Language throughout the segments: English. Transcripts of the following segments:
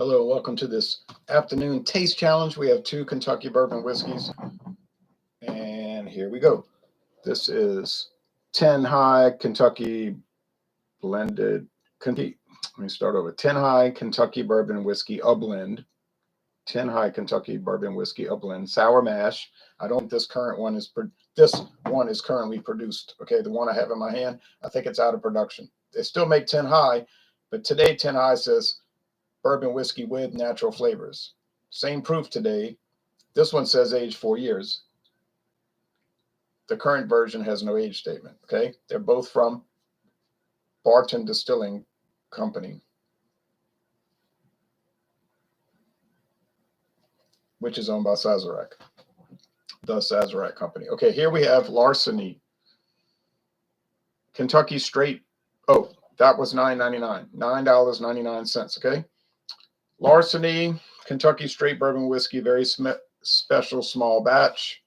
Hello, welcome to this afternoon taste challenge. We have two Kentucky bourbon whiskeys, and here we go. This is 10 High Kentucky blended. Let me start over. 10 High Kentucky bourbon whiskey, a blend. 10 High Kentucky bourbon whiskey, a blend. Sour mash. I don't think this one is currently produced. Okay, the one I have in my hand, I think it's out of production. They still make 10 High, but today 10 High says bourbon whiskey with natural flavors. Same proof today. This one says age 4 years. The current version has no age statement. Okay, they're both from Barton Distilling Company, which is owned by Sazerac, the Sazerac Company. Okay, here we have Larceny, Kentucky Straight. Oh, that was $9.99. $9.99. Okay, Larceny, Kentucky Straight Bourbon Whiskey, very special small batch.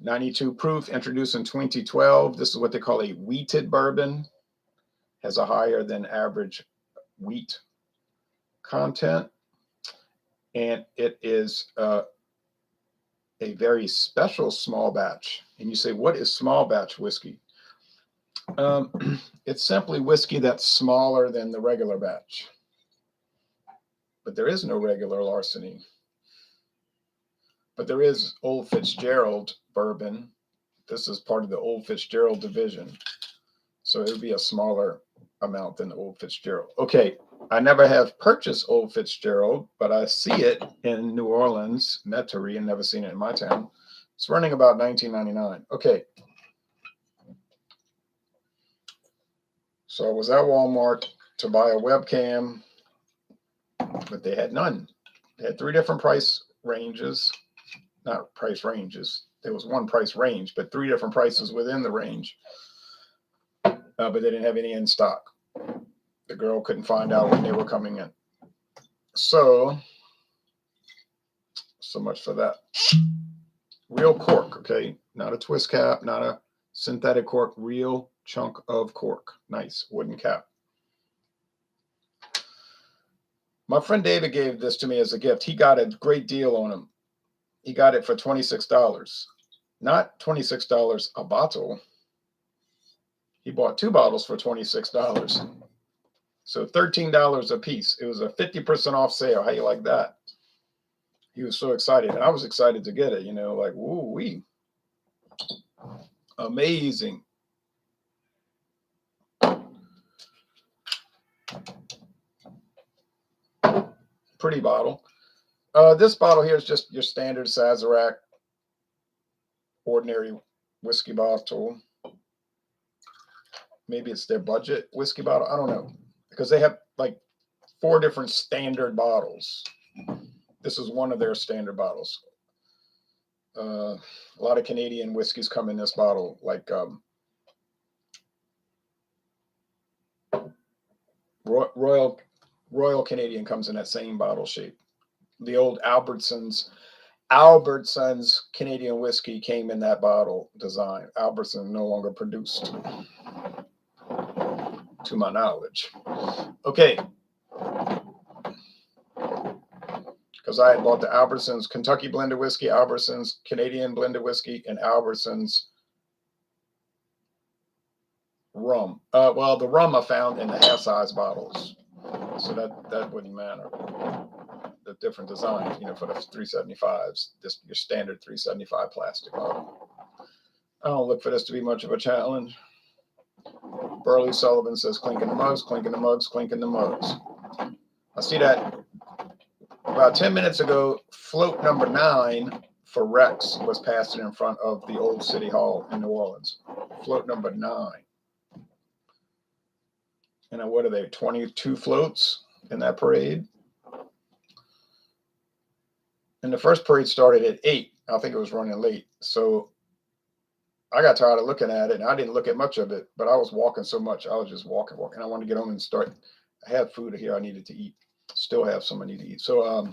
92 proof, introduced in 2012. This is what they call a wheated bourbon. Has a higher than average wheat content. And it is a very special small batch. And you say, what is small batch whiskey? It's simply whiskey that's smaller than the regular batch. But there is no regular Larceny. But there is Old Fitzgerald bourbon. This is part of the Old Fitzgerald division. So it would be a smaller amount than the Old Fitzgerald. Okay, I never have purchased Old Fitzgerald, but I see it in New Orleans, Metairie, and never seen it in my town. It's running about $19.99. Okay. So I was at Walmart to buy a webcam, but they had none. They had 3 different price ranges. Not price ranges. There was one price range, but 3 different prices within the range. But they didn't have any in stock. The girl couldn't find out when they were coming in. So much for that. Real cork, okay? Not a twist cap, not a synthetic cork, real chunk of cork. Nice wooden cap. My friend David gave this to me as a gift. He got a great deal on him. He got it for $26. Not $26 a bottle. He bought 2 bottles for $26. So $13 a piece. It was a 50% off sale. How you like that? He was so excited. And I was excited to get it, you know, like, woo-wee. Amazing. Pretty bottle. This bottle here is just your standard Sazerac ordinary whiskey bottle. Maybe it's their budget whiskey bottle. I don't know. Because they have like 4 different standard bottles. This is one of their standard bottles. A lot of Canadian whiskeys come in this bottle, like Royal Canadian comes in that same bottle shape. The old Albertsons Canadian whiskey came in that bottle design. Albertson no longer produced, to my knowledge. Okay. Because I had bought the Albertsons Kentucky blended whiskey, Albertsons Canadian blended whiskey, and Albertsons rum. Well, the rum I found in the half-size bottles, so that wouldn't matter. The different designs, you know, for the 375s, this your standard 375 plastic bottle. I don't look for this to be much of a challenge. Burley Sullivan says, clinking the mugs, clinking the mugs, clinking the mugs. I see that about 10 minutes ago, float number 9 for Rex was passing in front of the old City Hall in New Orleans. Float number 9. And what are they, 22 floats in that parade? And the first parade started at 8. I think it was running late. So I got tired of looking at it, and I didn't look at much of it, but I was walking so much. I was just walking. I wanted to get home and start. I had food here I needed to eat. Still have some I need to eat. So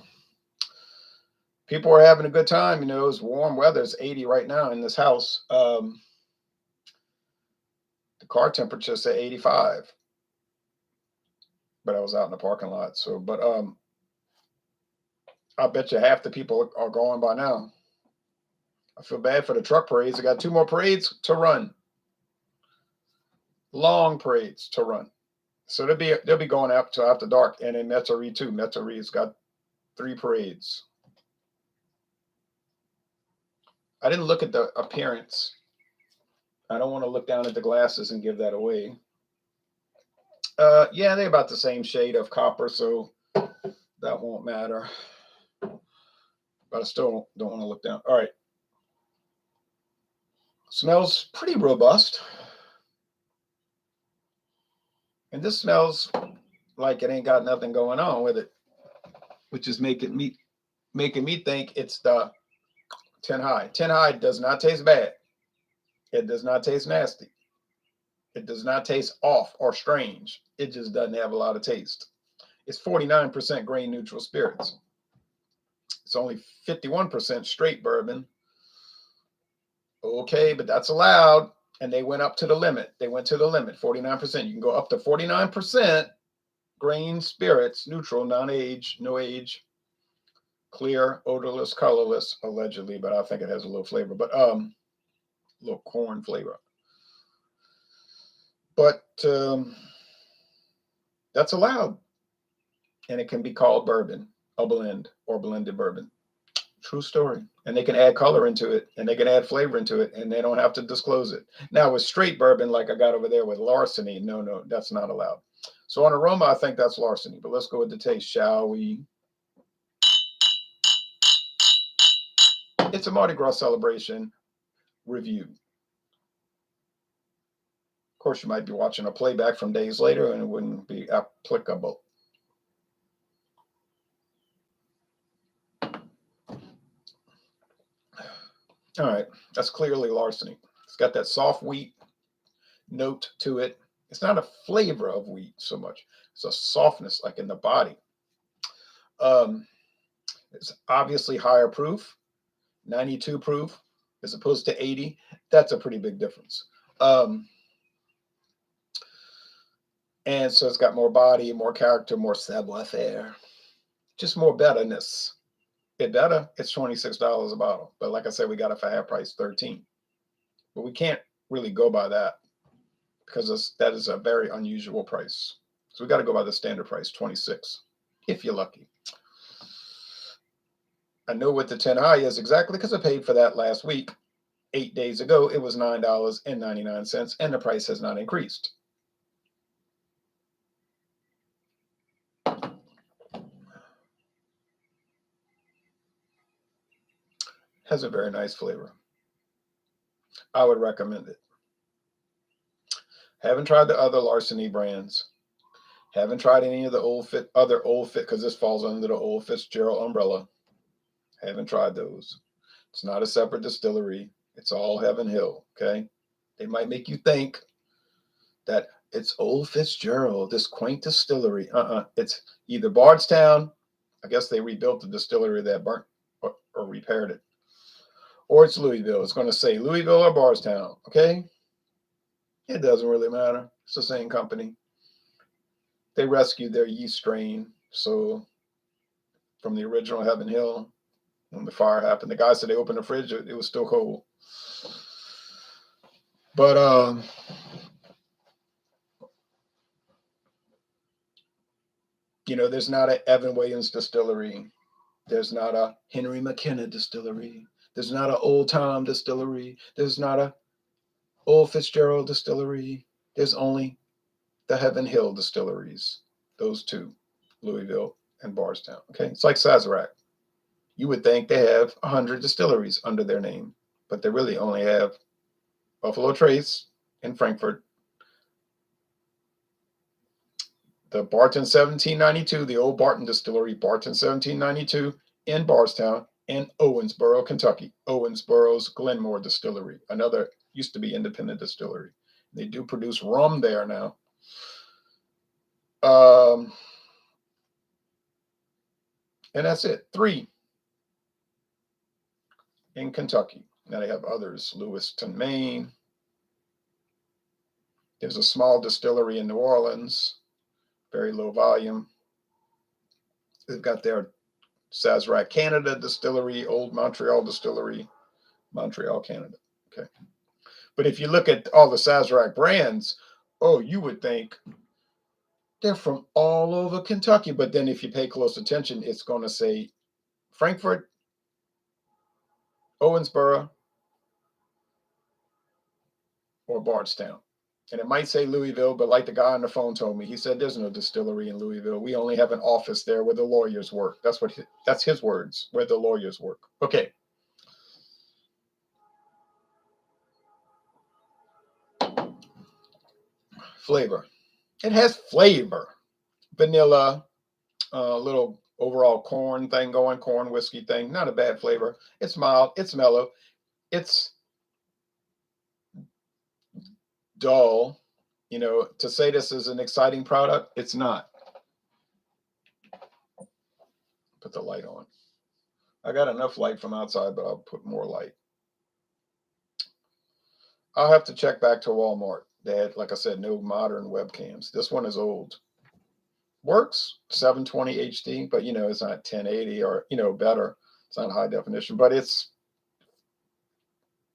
people are having a good time. You know, it's warm weather. It's 80 right now in this house. The car temperature is at 85. but I was out in the parking lot. So, but I bet you half the people are going by now. I feel bad for the truck parades. I got 2 more parades to run. Long parades to run. So they'll be going up to after dark, and in Metairie too. Metairie's got 3 parades. I didn't look at the appearance. I don't want to look down at the glasses and give that away. Yeah, they're about the same shade of copper, so that won't matter. But I still don't want to look down. All right. Smells pretty robust. And this smells like it ain't got nothing going on with it, which is making me think it's the 10 high. 10 high does not taste bad. It does not taste nasty. It does not taste off or strange. It just doesn't have a lot of taste. It's 49% grain neutral spirits. It's only 51% straight bourbon. Okay, but that's allowed. And they went up to the limit. They went to the limit, 49%. You can go up to 49% grain spirits, neutral, non-age, no age, clear, odorless, colorless, allegedly, but I think it has a little flavor, but little corn flavor. But that's allowed. And it can be called bourbon, a blend, or blended bourbon. True story. And they can add color into it, and they can add flavor into it, and they don't have to disclose it. Now, with straight bourbon, like I got over there with Larceny, no, that's not allowed. So on aroma, I think that's Larceny. But let's go with the taste, shall we? It's a Mardi Gras celebration review. Of course, you might be watching a playback from days later, and it wouldn't be applicable. All right, that's clearly Larceny. It's got that soft wheat note to it. It's not a flavor of wheat so much. It's a softness like in the body. It's obviously higher proof, 92 proof as opposed to 80. That's a pretty big difference. And so it's got more body, more character, more savoir-faire, just more betterness. It's $26 a bottle. But like I said, we got it for half price, $13. But we can't really go by that because that is a very unusual price. So we got to go by the standard price, $26, if you're lucky. I know what the 10 high is exactly because I paid for that last week. 8 days ago, it was $9.99, and the price has not increased. Has a very nice flavor. I would recommend it. Haven't tried the other Larceny brands. Haven't tried any of the other Old Fit, because this falls under the Old Fitzgerald umbrella. Haven't tried those. It's not a separate distillery. It's all Heaven Hill, okay? They might make you think that it's Old Fitzgerald, this quaint distillery. It's either Bardstown, I guess they rebuilt the distillery that burnt or repaired it, or it's Louisville. It's going to say Louisville or Bardstown, okay? It doesn't really matter. It's the same company. They rescued their yeast strain. So from the original Heaven Hill, when the fire happened, the guy said they opened the fridge, it was still cold. But there's not an Evan Williams distillery. There's not a Henry McKenna distillery. There's not an Old Tom distillery. There's not a Old Fitzgerald distillery. There's only the Heaven Hill distilleries. Those two, Louisville and Bardstown. Okay, it's like Sazerac. You would think they have 100 distilleries under their name, but they really only have Buffalo Trace in Frankfurt, the Barton 1792, the old Barton distillery, Barton 1792 in Bardstown, and Owensboro, Kentucky. Owensboro's Glenmore distillery, another used to be independent distillery. They do produce rum there now. And that's it. 3 in Kentucky. Now they have others, Lewiston, Maine. There's a small distillery in New Orleans. very low volume. They've got their Sazerac Canada distillery, Old Montreal distillery, Montreal, Canada. Okay. But if you look at all the Sazerac brands, oh, you would think they're from all over Kentucky. But then if you pay close attention, it's going to say Frankfort, Owensboro, or Bardstown. And it might say Louisville, but like the guy on the phone told me, he said there's no distillery in Louisville. We only have an office there where the lawyers work. That's his words, where the lawyers work. Okay. Flavor. It has flavor. Vanilla, little overall corn thing going, corn whiskey thing. Not a bad flavor. It's mild. It's mellow. It's dull. You know, to say this is an exciting product, it's not. Put the light on. I got enough light from outside, but I'll put more light. I'll have to check back to Walmart. They had, like I said, no modern webcams. This one is old. Works 720 HD, but you know, it's not 1080 or, you know, better. It's not high definition, but it's,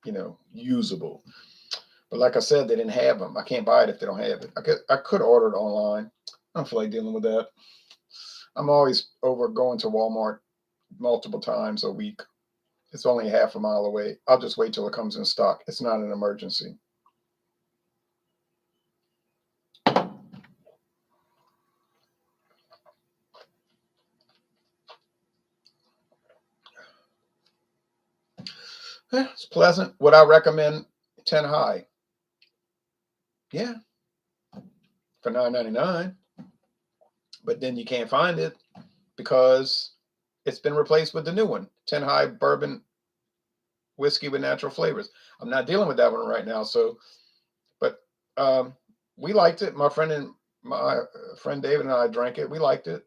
you know, usable. But like I said, they didn't have them. I can't buy it if they don't have it. I could order it online. I don't feel like dealing with that. I'm always over going to Walmart multiple times a week. It's only half a mile away. I'll just wait till it comes in stock. It's not an emergency. Yeah, it's pleasant. Would I recommend 10 high? Yeah, for $9.99. But then you can't find it because it's been replaced with the new one, 10 high bourbon whiskey with natural flavors. I'm not dealing with that one right now. So, but we liked it. My friend David and I drank it. We liked it.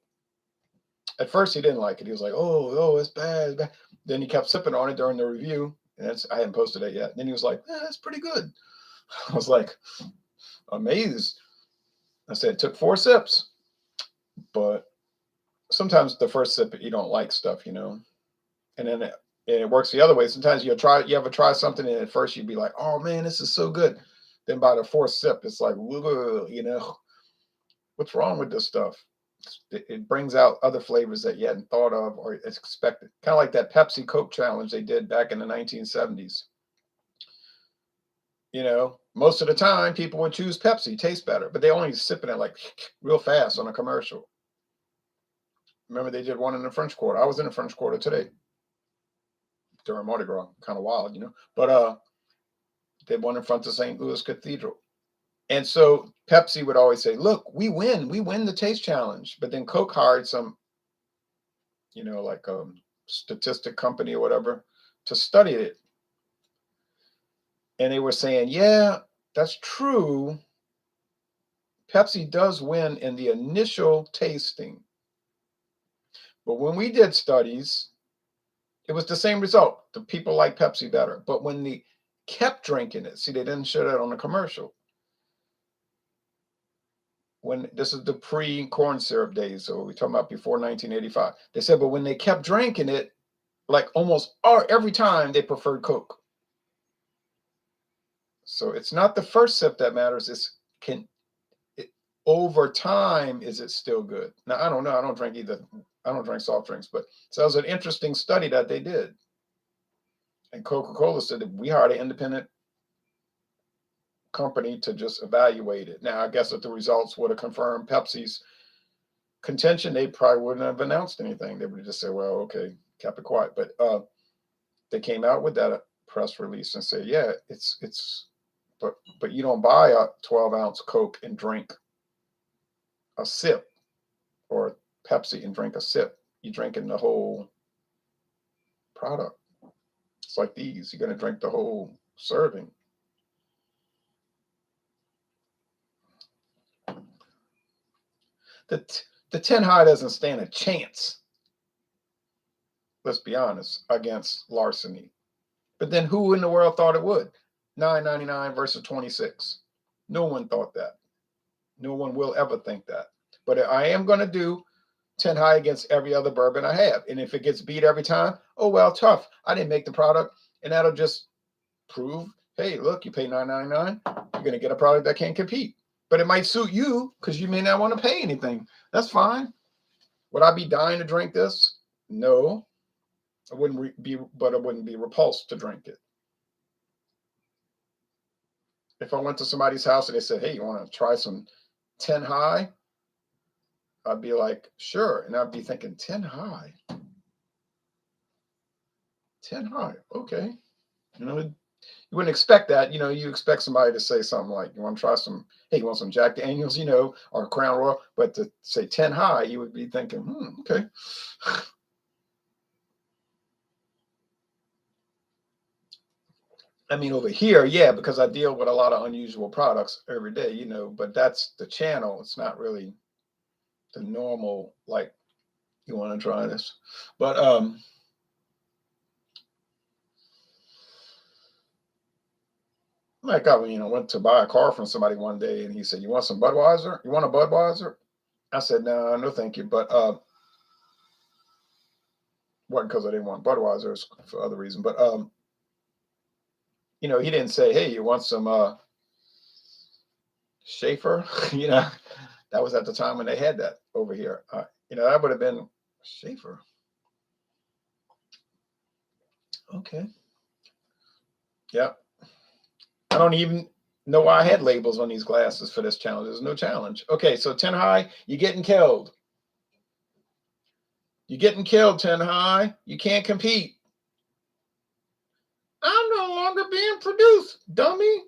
At first, he didn't like it. He was like, "Oh, it's bad, it's bad." Then he kept sipping on it during the review, and I hadn't posted it yet. Then he was like, "That's pretty good." I was like, amazed. I said, it took 4 sips, but sometimes the first sip you don't like stuff, you know, and then it works the other way. Sometimes you ever try something, and at first you'd be like, "Oh man, this is so good." Then by the 4th sip, it's like, you know, what's wrong with this stuff? It brings out other flavors that you hadn't thought of or expected. Kind of like that Pepsi Coke challenge they did back in the 1970s. You know, most of the time people would choose Pepsi, tastes better, but they only sipping it like real fast on a commercial. Remember they did one in the French Quarter. I was in the French Quarter today during Mardi Gras. Kind of wild, you know. But they won in front of St. Louis Cathedral. And so Pepsi would always say, "Look, we win the taste challenge." But then Coke hired some, you know, like statistic company or whatever to study it. And they were saying, "Yeah, that's true. Pepsi does win in the initial tasting. But when we did studies, it was the same result. The people like Pepsi better. But when they kept drinking it, see, they didn't show that on the commercial. When this is the pre-corn syrup days, so we're talking about before 1985. They said, but when they kept drinking it, like almost every time they preferred Coke. So it's not the first sip that matters. Over time, is it still good? Now, I don't know. I don't drink either. I don't drink soft drinks, but so it was an interesting study that they did. And Coca-Cola said that we hired an independent company to just evaluate it. Now, I guess if the results would have confirmed Pepsi's contention, they probably wouldn't have announced anything. They would have just said, well, okay, kept it quiet. But they came out with that press release and said, yeah, but you don't buy a 12-ounce Coke and drink a sip, or Pepsi and drink a sip. You're drinking the whole product. It's like these. You're going to drink the whole serving. The 10 high doesn't stand a chance, let's be honest, against Larceny. But then who in the world thought it would? $9.99 versus 26. No one thought that. No one will ever think that. But I am going to do 10 high against every other bourbon I have. And if it gets beat every time, oh, well, tough. I didn't make the product. And that'll just prove, hey, look, you pay $9.99. You're going to get a product that can't compete. But it might suit you because you may not want to pay anything. That's fine. Would I be dying to drink this? No. I wouldn't be, but I wouldn't be repulsed to drink it. If I went to somebody's house and they said, hey, you want to try some 10 high? I'd be like, sure. And I'd be thinking, 10 high? 10 high, okay. You know, you wouldn't expect that. You know, you expect somebody to say something like, you want to try some, hey, you want some Jack Daniels, you know, or Crown Royal. But to say 10 high, you would be thinking, okay. I mean, over here, yeah, because I deal with a lot of unusual products every day, you know, but that's the channel. It's not really the normal, like, you want to try this. But like I, went to buy a car from somebody one day and he said, you want some Budweiser? You want a Budweiser? I said, no, no, thank you. But wasn't because I didn't want Budweiser, it's for other reason. But he didn't say, hey, you want some Schaefer? That was at the time when they had that over here. That would have been Schaefer. Okay. Yep. I don't even know why I had labels on these glasses for this challenge. There's no challenge. Okay, so 10 high, you're getting killed. You're getting killed, 10 high. You can't compete. I'm no longer being produced, dummy.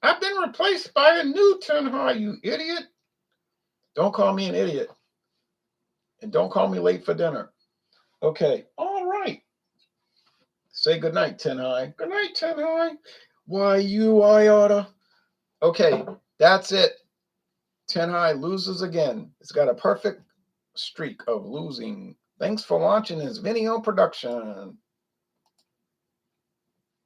I've been replaced by a new 10 high, you idiot. Don't call me an idiot. And don't call me late for dinner. Okay, all right. Say goodnight, 10 high. Good night, 10 high. Why, you iota. Okay, that's it. 10 high loses again. It's got a perfect streak of losing. Thanks for watching this video production.